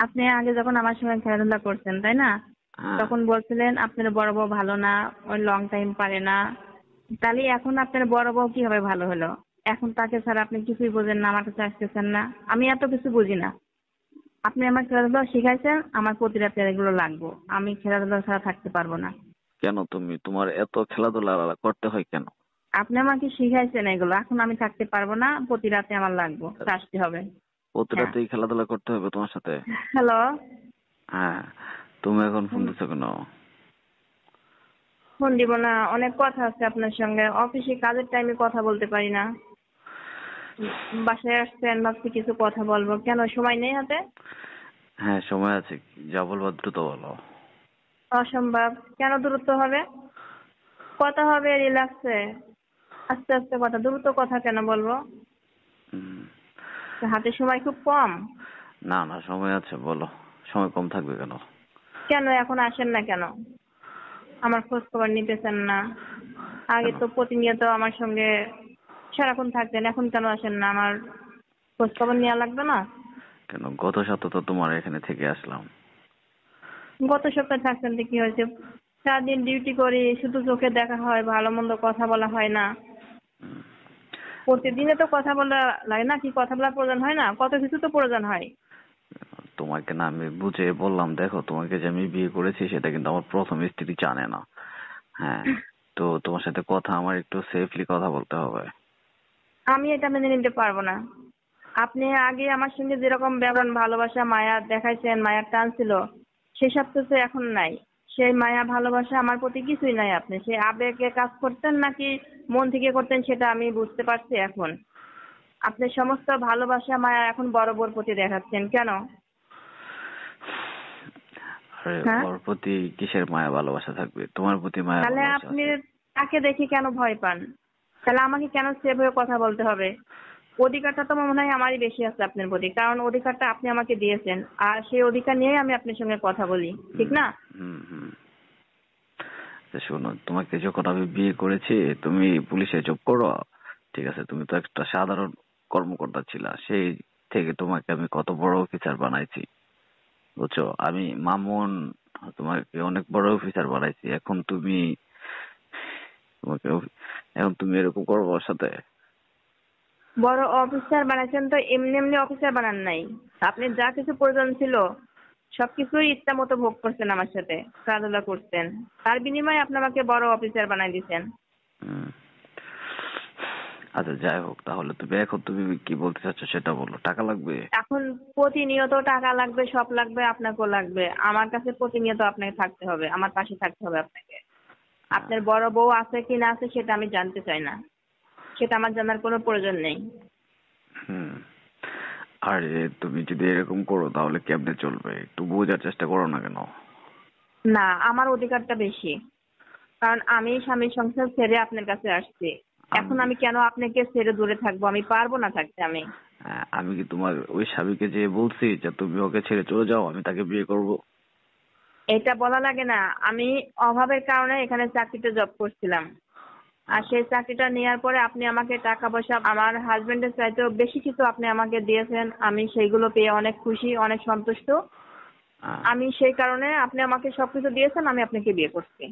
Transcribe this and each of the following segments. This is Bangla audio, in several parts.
আপনি আগে যখন আমার সঙ্গে খেলাধুলা করছেন তাই না, হ্যাঁ, তখন বলছিলেন আপনার বড় বউ ভালো না, ওই লং টাইম পারে না। তাহলে এখন আপনার বড় বউ কিভাবে ভালো হলো? এখন তাকে ছাড়া আপনি কিছুই বোঝেন না, আমার কাছে আসতেছেন না। আমি এত কিছু বুঝি না। আপনি আমার খেলাধুলা শিখাইছেন, আমার প্রতি রাতে এগুলো লাগবে। আমি খেলাধুলা ছাড়া থাকতে পারবো না। কেন তোমার এত খেলাধুলা করতে হয় কেন? আপনি আমাকে শিখাইছেন এগুলো, এখন আমি থাকতে পারবো না, প্রতি রাতে আমার লাগবে, আসতে হবে। প্রতি হ্যাঁ। রাতেই খেলাধুলা করতে হবে তোমার সাথে? হ্যালো। হ্যাঁ, তুমি এখন ফোন দিছো কেন? ফোন দিব না, অনেক কথা আছে আপনার সঙ্গে। অফিসে কাজের টাইমে কথা বলতে পারি না। বাসায় আসছেন, ভাবছি কিছু কথা বলবো। কেন, সময় নেই হাতে? হ্যাঁ, সময় আছে, যা বলবো দ্রুত বলো। অসম্ভব। কেন দূরত্ব হবে? কথা হবে রিল্যাক্সে, আস্তে আস্তে কথা। দ্রুত কথা কেন বলবো? হুম, হাতে সময় খুব কম। না না, সময় আছে, বলো। সময় কম থাকবে কেন? কেন এখন আসেন না কেন? আমার খোঁজ খবর নিতেছেন না। আগে কেন তো প্রতিনিয়ত আমার সঙ্গে সারাক্ষণ থাকতেন, এখন কেন আসেন না? আমার খোঁজ খবর নেওয়া লাগবে না? কেন গত সপ্তাহে তো তোমার এখানে থেকে আসলাম। গত সপ্তাহে থাকতেন তো কি হয়েছে? 4 দিন ডিউটি করি, শুধু চোখে দেখা হয়, ভালো মন্দ কথা বলা হয় না। হুম, প্রতিদিনে তো কথা বলা লাগে না? কি কথা বলার প্রয়োজন হয় না? কত কিছু তো প্রয়োজন হয়। তোমাকে না আমি বুঝিয়ে বললাম, দেখো তোমাকে যে আমি বিয়ে করেছি সেটা কিন্তু আমার প্রথম স্ত্রী জানে না। হ্যাঁ, তো তোমার সাথে কথা আমার একটু সেফলি কথা বলতে হবে। আমি এটা মেনে নিতে পারবো না। আপনি আগে আমার সঙ্গে যেরকম ব্যবহার, ভালোবাসা, মায়া দেখাইছেন, মায়ার টান ছিল, সেসব কিছু এখন নাই। সেই মায়া ভালোবাসা আমার প্রতি কিছুই নাই। আপনি সেই আবেগে কাজ করতেন নাকি মন থেকে করতেন সেটা আমি বুঝতে পারছি এখন। আপনি সমস্ত ভালোবাসা মায়া এখন বড় বউর প্রতি দেখাচ্ছেন কেন? আরে, হ্যাঁ। ওর প্রতি কিসের মায়া ভালোবাসা থাকবে? তোমার প্রতি মায়া তাহলে ভালোবাসা আপনি আছে। তাকে দেখে কেন ভয় পান? তাহলে আমাকে কেন সেভাবে কথা বলতে হবে? অধিকারটা তো মনে হয় আমারই বেশি আছে আপনার প্রতি, কারণ অধিকারটা আপনি আমাকে দিয়েছেন। আর সেই অধিকার নিয়েই আমি আপনার সঙ্গে কথা বলি, ঠিক হুম না? হুম হুম। তো শোনো, তোমাকে যখন আমি বিয়ে করেছি তুমি পুলিশে জব করো, ঠিক আছে, তুমি তো একটা সাধারণ কর্মকর্তা ছিলা, সেই থেকে তোমাকে আমি কত বড় অফিসার বানাইছি, বুঝছো? আমি মামুন তোমাকে অনেক বড় অফিসার বানাইছি। তোমাকে এখন তুমি এরকম করবো ওর সাথে? বড় অফিসার বানাইছেন তো এমনি এমনি অফিসার বানান নাই। আপনি যা কিছু প্রয়োজন ছিল সবকিছুই ইচ্ছা মতো ভোগ করছেন, আমার সাথে খেলাধুলা করছেন। তার বিনিময়ে আপনি আমাকে বড় অফিসার বানাই দিচ্ছেন। হুম। আচ্ছা, যাই হোক, তাহলে তুমি কি বলতে চাচ্ছ সেটা বলো। টাকা লাগবে? এখন প্রতিনিয়ত টাকা লাগবে, সব লাগবে, আপনাকেও লাগবে। আমার কাছে প্রতিনিয়ত আপনাকে থাকতে হবে, আমার পাশে থাকতে হবে আপনাকে। হ্যাঁ, আপনার বড় বউ আছে কি না আছে সেটা আমি জানতে চাই না, সেটা আমার জানার কোনো প্রয়োজন নেই। হুম। আরে, তুমি যদি এরকম করো তাহলে কেমনে চলবে? একটু বোঝার চেষ্টা করো না কেন? না, আমার অধিকারটা বেশি, কারণ আমি স্বামীর সংসার ছেড়ে আপনার কাছে আসছি। এখন আমি আমি কেন আপনাকে ছেড়ে দূরে থাকবো? আমি পারবো না থাকতে। আমি আমি কি তোমার ওই স্বামীকে যে বলছি যে তুমি ওকে ছেড়ে চলে যাও, আমি তাকে বিয়ে করব? এটা বলা লাগে না। আমি অভাবের কারণে এখানে চাকরিতে জব করছিলাম। আর সেই চাকরিটা নেওয়ার পরে আপনি আমাকে টাকা পয়সা, আমার হাজবেন্ডের চাইতেও বেশি কিছু আপনি আমাকে দিয়েছেন। আমি সেইগুলো পেয়ে অনেক খুশি, অনেক সন্তুষ্ট। আহ, আমি সেই কারণে, আপনি আমাকে সবকিছু দিয়েছেন, আমি আপনাকে বিয়ে করছি।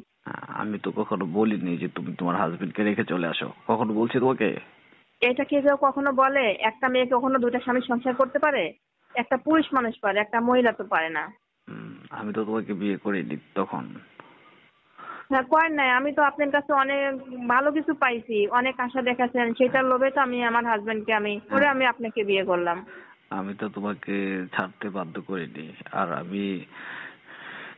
আমি তো কখনো বলিনি যে তুমি তোমার হাজবেন্ডকে রেখে চলে আসো, কখনো বলছি তোমাকে? এটা কি কেউ কখনো বলে? একটা মেয়ে কখনো দুইটা স্বামীর সংসার করতে পারে? একটা পুরুষ মানুষ পারে, একটা মহিলা তো পারে না। আমি তো তোমাকে বিয়ে করিনি তখন। হ্যাঁ, করেন নাই। আমি তো আপনার কাছে অনেক ভালো কিছু পাইছি, অনেক আশা দেখাচ্ছেন, সেটার লোভে তো আমি আমার হাজবেন্ডকে আমি করে হ্যাঁ, আমি আপনাকে বিয়ে করলাম। আমি তো তোমাকে ছাড়তে বাধ্য করিনি। আর আমি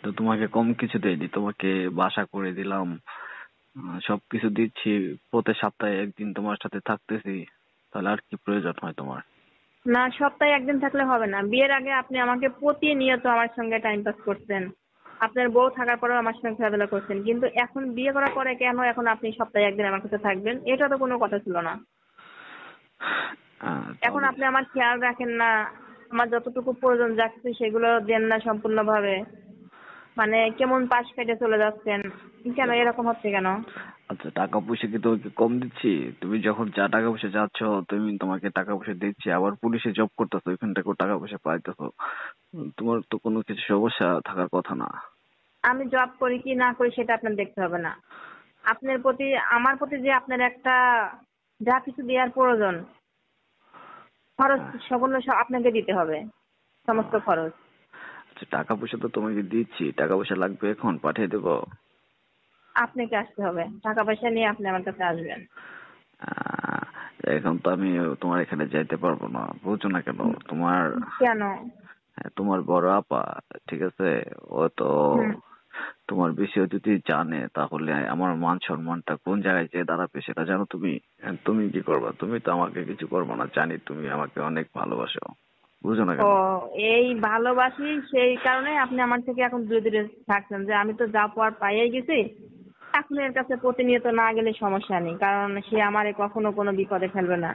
তো তোমাকে কম কিছু দেইনি, তোমাকে বাসা করে দিলাম, সবকিছু দিচ্ছি, প্রতি সপ্তাহে একদিন তোমার সাথে থাকতেছি। তাহলে আর কি প্রয়োজন হয় তোমার? না, সপ্তাহে একদিন থাকলে হবে না। বিয়ের আগে আপনি আমাকে প্রতিনিয়ত আমার সঙ্গে টাইম পাস করছেন। আপনার বউ থাকার পরেও আমার সঙ্গে খেলাধুলা করছেন, কিন্তু এখন বিয়ে করার পরে কেন এখন আপনি সপ্তাহে একদিন আমার কাছে থাকবেন? এটা তো কোনো কথা ছিল না। এখন তাহলে আপনি আমার খেয়াল রাখেন না, আমার যতটুকু প্রয়োজন যা কিছু সেগুলো দেন না সম্পূর্ণভাবে। মানে কেমন পাশ কেটে চলে যাচ্ছেন, কেন এরকম হচ্ছে কেন? আচ্ছা, টাকা পয়সা কি তোমাকে কম দিচ্ছি? তুমি যখন যা টাকা পয়সা চাচ্ছ, তোমাকে টাকা পয়সা দিচ্ছি, আবার পুলিশে জব করতেছো, এখান থেকেও টাকা পয়সা পাইতেছো। তোমার তো কোনো কিছু সমস্যা থাকার কথা না। আমি জব করি কি না করি সেটা আপনার দেখতে হবে না। আপনার প্রতি, আমার প্রতি যে আপনার একটা যা কিছু দেওয়ার প্রয়োজন, খরচ হ্যাঁ। সম্পূর্ণ আপনাকে দিতে হবে, সমস্ত আহ, খরচ। আচ্ছা, টাকা পয়সা তো তোমাকে দিচ্ছি, টাকা পয়সা লাগবে এখন পাঠিয়ে দেবো। আপনাকে আসতে হবে, টাকা পয়সা নিয়ে আপনি আমার কাছে আসবেন। আহ, এখন তো আমি তোমার এখানে যাইতে পারবো না, বুঝছো না কেন? তোমার কেন? তোমার বড় আপা, ঠিক আছে, ও তো হুম। তোমার বিষয়ে যদি জানে তাহলে আমার মান সম্মানটা কোন জায়গায় যেয়ে দাঁড়াবে সেটা জানো তুমি? তুমি কি করবা? তুমি তো আমাকে কিছু করবে না, জানি তুমি আমাকে অনেক ভালোবাসো, বুঝো না ও, কেন? এই ভালোবাসি সেই কারণে আপনি আমার থেকে এখন দূরে দূরে থাকছেন, যে আমি তো যা পাওয়ার পাইয়ে গেছি, এখন এর কাছে প্রতিনিয়ত না গেলে সমস্যা নেই, কারণ সে আমারে কখনো কোনো বিপদে ফেলবে না।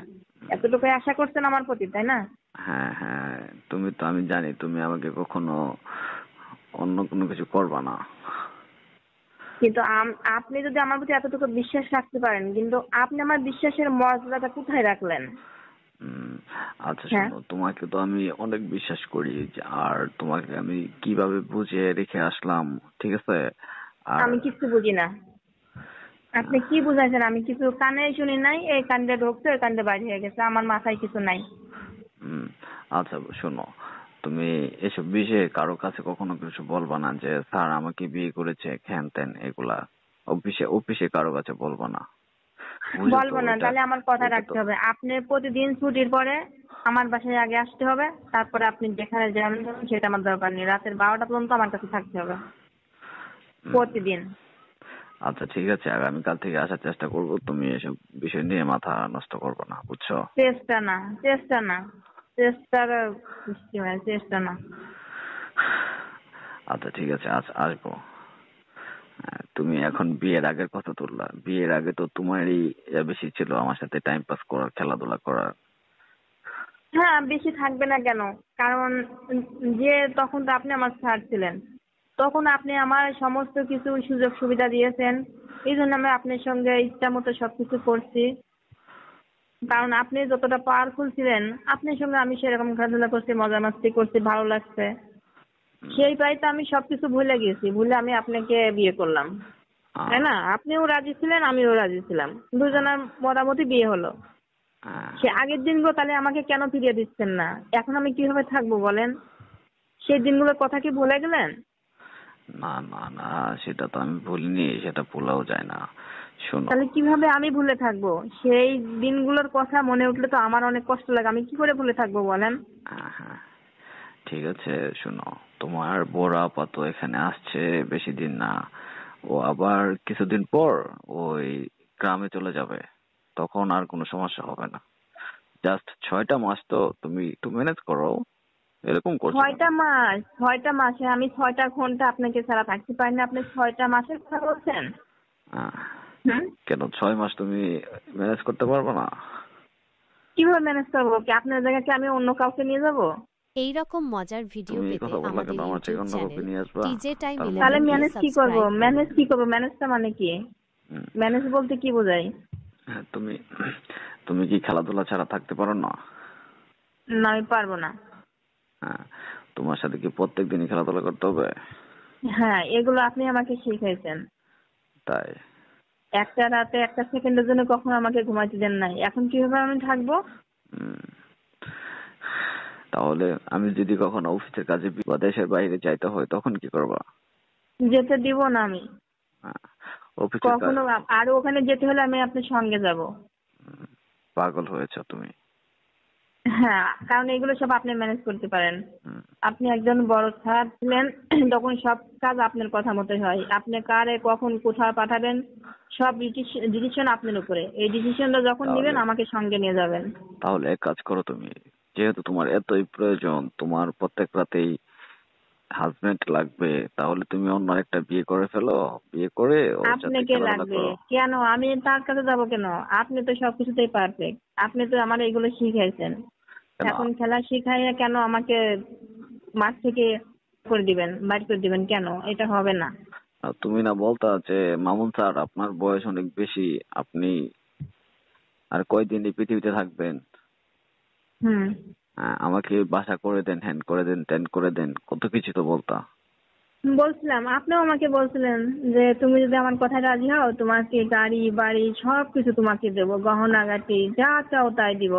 এতটুকুই আশা করছেন আমার প্রতি, তাই না? হ্যাঁ, হ্যাঁ, আমি জানি তুমি আমাকে কখনো অন্য কোনো কিছু করবা না। কিন্তু আপনি যদি আমার প্রতি এতটুকু বিশ্বাস রাখতে পারেন, কিন্তু আপনি আমার বিশ্বাসের মর্যাদাটা কোথায় রাখলেন? উম, আচ্ছা হ্যাঁ, শোনো, তোমাকে তো আমি অনেক বিশ্বাস করি, আর তোমাকে আমি কিভাবে বুঝিয়ে রেখে আসলাম, ঠিক আছে? আর আমি কিচ্ছু বুঝি না। আপনি কি বুঝাইছেন? আমি কিছু কানে শুনি নাই, এই কান্দে ঢুকছে ওই কান্দে বাইরে হয়ে গেছে, আমার মাথায় কিছু নাই। উম, আচ্ছা শোনো, তুমি এসব বিষয়ে কারো কাছে কখনো কিছু বলবা না যে স্যার আমাকে বিয়ে করেছে, হ্যান ত্যান এগুলা। অফিসে অফিসে কারো কাছে বলবা না, বুঝো তো? বলবো না, ওইটা তাহলে আমার কথা ওইটা তো রাখতে হবে। আপনি প্রতিদিন ছুটির পরে আমার বাসায় আগে আসতে হবে, তারপরে আপনি যেখানে যাবেন সেটা আমার দরকার নেই, রাতের 12টা পর্যন্ত আমার কাছে থাকতে হবে উম, প্রতিদিন। আচ্ছা ঠিক আছে, আগামীকাল থেকে আসার চেষ্টা করব, তুমি এসব বিষয় নিয়ে মাথা নষ্ট করবে না, বুঝছো? চেষ্টা না, চেষ্টা না, চেষ্টার কি হয়, চেষ্টা না। আচ্ছা ঠিক আছে, আজ আসবো। তুমি এখন বিয়ের আগের কথা তুললা, বিয়ের আগে তো তোমারই বেশি ছিল আমার সাথে টাইম পাস করার, খেলাধুলা করার। হ্যাঁ, বেশি থাকবে না কেন? কারণ যে তখন তো আপনি আমার স্যার ছিলেন, তখন আপনি আমার সমস্ত কিছু সুযোগ সুবিধা দিয়েছেন, এই জন্য আমি আপনার সঙ্গে ইচ্ছা মতো সবকিছু করছি। কারণ আপনি যতটা পাওয়ারফুল ছিলেন, আপনার সঙ্গে আমি সেরকম খেলাধুলা করছি, মজা মাস্তি করছি, ভালো লাগছে। উম, সেই পাই তো আমি সবকিছু ভুলে গেছি, ভুলে আমি আপনাকে বিয়ে করলাম, তাই আহ, না? আপনিও রাজি ছিলেন, আমিও রাজি ছিলাম, আহ, দুজনের মোটামুটি বিয়ে হলো। আহ, সে আগের দিনগুলো তাহলে আমাকে কেন ফিরিয়ে দিচ্ছেন না? এখন আমি কিভাবে থাকবো বলেন? সেই দিনগুলোর কথা কি ভুলে গেলেন? না না না, সেটা তো আমি ভুলিনি, সেটা ভুলাও যায় না। শোনো, তাহলে কিভাবে আমি ভুলে থাকবো? সেই দিনগুলোর কথা মনে উঠলে তো আমার অনেক কষ্ট লাগে, আমি কি করে ভুলে থাকবো বলেন? হ্যাঁ, ঠিক আছে, শোনো, তোমার বড় আপা তো এখানে আসছে বেশি দিন না, ও আবার কিছুদিন পর ওই গ্রামে চলে যাবে, তখন আর কোনো সমস্যা হবে না। জাস্ট 6টা মাস তো, তুমি একটু ম্যানেজ করো, এরকম করছো কেন? 6টা মাস? 6টা মাসে আমি 6টা ঘন্টা আপনাকে ছাড়া থাকতে পারি না, আপনি 6টা মাসের কথা বলছেন? আহ, হুম। কেন 6 মাস তুমি ম্যানেজ করতে পারবে না? কিভাবে ম্যানেজ করবো? কি আপনার জায়গায় কি আমি অন্য কাউকে নিয়ে যাবো? এই রকম মজার ভিডিও তুমি এই পেতে কথা বললা কেন? আমাদের আমার থেকে ইউটিউব অন্য কাউকে চ্যানেল নিয়ে আসবা? টিজে টাইম তার মানে তাহলে 11 কে কি? ম্যানেজ কি করবো? সাবস্ক্রাইব করুন। ম্যানেজটা মানে কি? হুম, ম্যানেজ বলতে কি বোঝায়? হ্যাঁ, তুমি কি খেলাধুলা ছাড়া থাকতে পারো না? না, আমি পারবো না। হ্যাঁ, তোমার সাথে কি প্রত্যেক দিনই খেলাধুলা করতে হবে? হ্যাঁ, এগুলো আপনি আমাকে শিখাইছেন। তাই? একটা রাতে একটা সেকেন্ডের জন্য কখনো আমাকে ঘুমাইতে দেন নাই, এখন কিভাবে আমি থাকবো? হুম, তাহলে আমি যদি কখনো অফিসের কাজে বা দেশের বাইরে যাইতে হয় তখন কি করবা? যেতে দিব না আমি হ্যাঁ, অফিসের কাজ। কখনো। আর ওখানে যেতে হলে আমি আপনার সঙ্গে যাব। পাগল হয়েছো তুমি? হ্যাঁ, কারণ এগুলো সব আপনি ম্যানেজ করতে পারেন। হুম, আপনি একজন বড় স্যার ছিলেন, তখন সব কাজ আপনার কথা মতোই হয়। আপনি কারে কখন কোথায় পাঠাবেন সব ডিসিশন আপনার উপরে। এই ডিসিশনটা যখন তাহলে নেবেন আমাকে সঙ্গে নিয়ে যাবেন। তাহলে এক কাজ করো তুমি, যেহেতু তোমার এতই প্রয়োজন, তোমার প্রত্যেক রাতেই হাজবেন্ড লাগবে, তাহলে তুমি অন্য একটা বিয়ে করে ফেলো, বিয়ে করে ওর সাথে আপনাকে খেলাধুলা লাগবে করো। কেন? আমি তার কাছে যাব কেন? আপনি তো সবকিছুতেই পারফেক্ট, আপনি তো আমার এগুলো শিখাইছেন। কেন? এখন খেলা শিখাইয়া কেন আমাকে মাঠ থেকে করে দিবেন, বাইর করে দিবেন, কেন? এটা হবে না। আর তুমি না বলতা যে মামুন স্যার আপনার বয়স অনেক বেশি, আপনি আর কয়দিন এই পৃথিবীতে থাকবেন, হুম। আমাকে বাসা করে দেন, হ্যান করে দেন, ত্যান করে দেন, কত কিছু তো বলতা। বলছিলাম, আপনিও আমাকে বলছিলেন যে তুমি যদি আমার কথায় রাজি হও তোমাকে গাড়ি বাড়ি সবকিছু তোমাকে দেবো, গহনাগাটি যা চাও তাই দিব।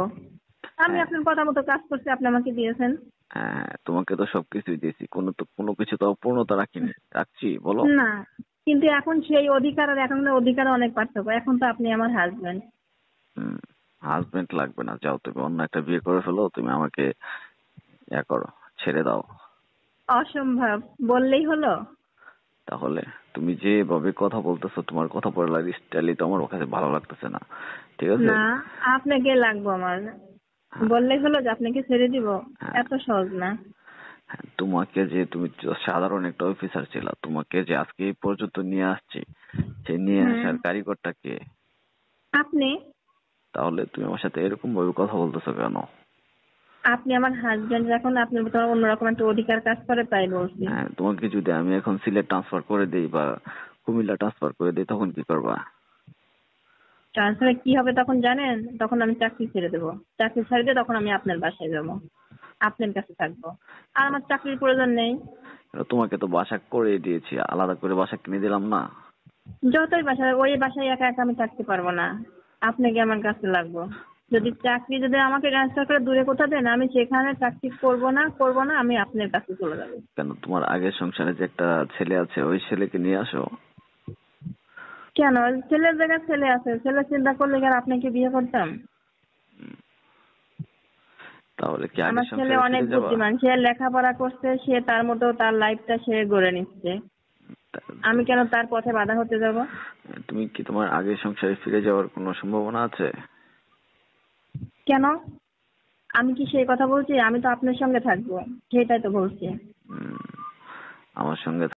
আমি হ্যাঁ আপনার কথা মতো কাজ করছি, আপনি আমাকে দিয়েছেন। হ্যাঁ, তোমাকে তো সবকিছুই দিয়েছি, কোনো কিছু তো অপূর্ণতা রাখিনি, রাখছি বলো? না, কিন্তু এখন সেই অধিকার আর এখনকার অধিকার অনেক পার্থক্য। এখন তো আপনি আমার হাজবেন্ড। হাজবেন্ড লাগবে না, যাও তুমি অন্য একটা বিয়ে করে ফেলো, তুমি আমাকে করো, ছেড়ে দাও। অসম্ভব বললেই হলো? তাহলে তুমি যেভাবে কথা বলতেছো, তোমার কথা বলার স্টাইলই তো আমার কাছে ভালো লাগতেছে না, ঠিক আছে? না, আপনাকে লাগবো আমার। হ্যাঁ, বললেই হলো যে আপনাকে ছেড়ে দিব? হ্যাঁ, এত সহজ না। হ্যাঁ, তোমাকে যে তুমি সাধারণ একটা অফিসার ছিল, তোমাকে যে আজকে এই পর্যন্ত নিয়ে আসছি, সেই নিয়ে হুম। আসার কারিগরটা কে? আপনি তাহলে তুমি আমার সাথে এরকম ভাবে কথা বলতেছো কেন? আপনি আমার হাজবেন্ড, যখন আপনার ভিতরে অন্যরকম একটা অধিকার কাজ করে তাই বলছি। হ্যাঁ, তোমাকে যদি আমি এখন সিলেট ট্রান্সফার করে দেই বা কুমিল্লা ট্রান্সফার করে দেই, তখন কি করবা? ট্রান্সফারে কি হবে তখন জানেন? তখন আমি চাকরি ছেড়ে দেবো। চাকরি ছেড়ে দিয়ে তখন আমি আপনার বাসায় যাবো, আপনার কাছে থাকবো। আর আমার চাকরির প্রয়োজন নেই। তোমাকে তো বাসা করে দিয়েছি, আলাদা করে বাসা কিনে দিলাম না? যতই বাসায়, ওই বাসায় একা একা আমি থাকতে পারবো না। আপনাকে আমার কাছে লাগবো। যদি চাকরি যদি আমাকে ট্রান্সফার করে দূরে কোথাও দেন, আমি সেখানে চাকরি করবো না, আমি আপনার কাছে চলে যাবো। কেন, তোমার আগের সংসারে যে একটা ছেলে আছে, ওই ছেলেকে নিয়ে আসো। কেন? ছেলের জায়গায় ছেলে আছে, ছেলে চিন্তা করলে কি আর আপনাকে বিয়ে করতাম? তাহলে কি আমার আগের ছেলে সংসারে অনেক ফিরে যাবা? বুদ্ধিমান, সে লেখাপড়া করছে, সে তার মতো তার লাইফটা সে গড়ে নিচ্ছে। আমি কেন তার পথে বাধা হতে যাব? তুমি কি তোমার আগের সংসারে ফিরে যাওয়ার কোনো সম্ভাবনা আছে? কেন? আমি কি সেই কথা বলছি? আমি তো আপনার সঙ্গে থাকবো, সেটাই তো বলছি। উম, আমার সঙ্গে